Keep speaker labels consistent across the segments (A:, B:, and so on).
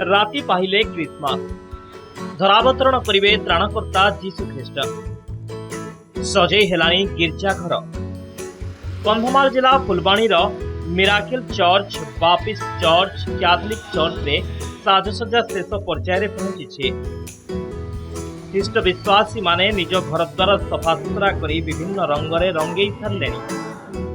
A: राति पाहिले क्रिसमस धरावतरण करिवे त्राणकर्ता जीशु ख्रीस्ट सजे हेलानी गिरजाघर कंधमाल जिला Phulbani miracle church Baptist church Catholic church रे साजसज्जा शेष पर्यायर पहुंची। ख्रीस्ट विश्वासी माने निज घर द्वार सफासुतरा करी विभिन्न रंगरे रंगई सारे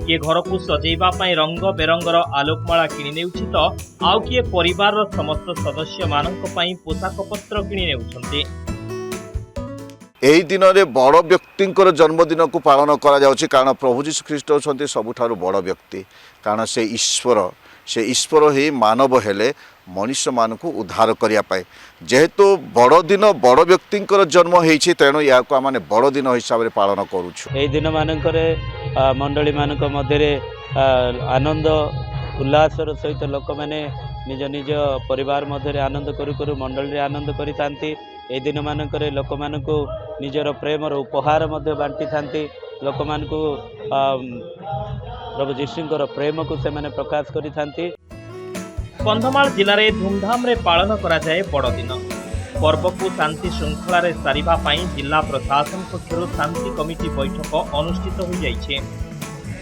A: किए घर को सजेवा रंग बेरंगर आलोकमाला किणी नेउछि तो आउ किए परिवार समस्त सदस्य मानक पई पोशाक पत्र किणी नेउछन्ति।
B: एही दिन रे बड़ व्यक्तिंकर जन्मदिन को पालन करा जाउछि कारण प्रभु जीशु ख्रीष्ट होछन्ति सबुठारु बड़ व्यक्ति कारण से ईश्वर ही मानव हेले मनुष्य मान को उद्धार करिया पाए जेहेतु बड़ दिन बड़ व्यक्तिंकर जन्म होइछि तेणु या को माने बड़ दिन हिसाब रे पालन करूछु।
C: एही दिन मानकरे मंडली मानक मध्यरे आनंद उल्लासर सहित लोक माने निज निज परिवार मध्यरे आनंद करू करू मंडली आनंद करितांती। ए दिन मानकरे लोक मानकु निजर प्रेमर उपहार मध्य बांटी थांती लोक मानकु प्रभु जीशुंकर प्रेम को से माने प्रकाश करि थांती।
A: कंधमाल जिले में धूमधाम रे पालन करा जाए बड़ दिन पर्व को शांति श्रृंखला रे सारिबा पई जिला प्रशासन पक्षरु शांति कमिटी बैठक अनुष्ठित हो जाइछे।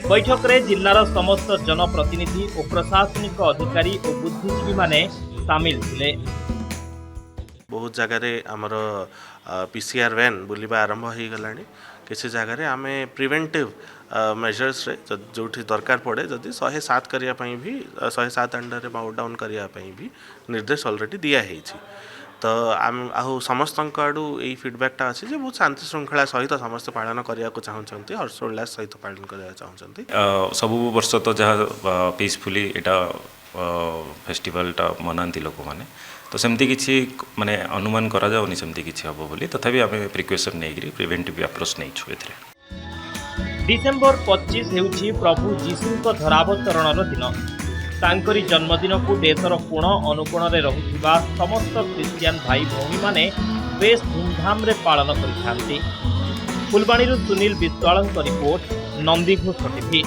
A: बैठक रे जिलार समस्त जनप्रतिनिधि और प्रशासनिक अधिकारी और बुद्धिजीवी माने शामिल थिले।
D: बहुत जगह आमर पीसीआर वैन बुलवा आरंभ हो गलानी किसी जगह आम प्रिवेंटिव मेजर्स जो दरकार पड़े जदि 107 करने भी 107 अंडर बाउ डाउन करने भी निर्देश ऑलरेडी दिया है। तो आम आहु समस्त आड़ू यही फीडबैकटा अच्छे जो बहुत शांति श्रृंखला सहित समस्त पालन करने को चाहते हर्षोल्लास सहित पालन करने चाहते।
E: सब वर्ष तो जहाँ पीसफुली एटा फेस्टिवलटा मनाती लोक मैंने तो सेमती किसी माने अनुमान करा जाउनी सेमती किसी हबो बोली तथापि आमे प्रिकॉशन नेगिरी प्रिवेंटिव अप्रोच नै छु एथरे।
A: डिसेंबर 25 हेउछि प्रभु जीशुଙ୍କ धरावतरणर दिन। तांकरी जन्मदिन को देशर कोण अनुकोण रे रहुथिबा समस्त क्रिश्चियन भाई भौणी माने बेस धूमधाम रे पालन करिथांती। Phulbani Sunil विश्वालଙ୍କ report Nandighosh TV.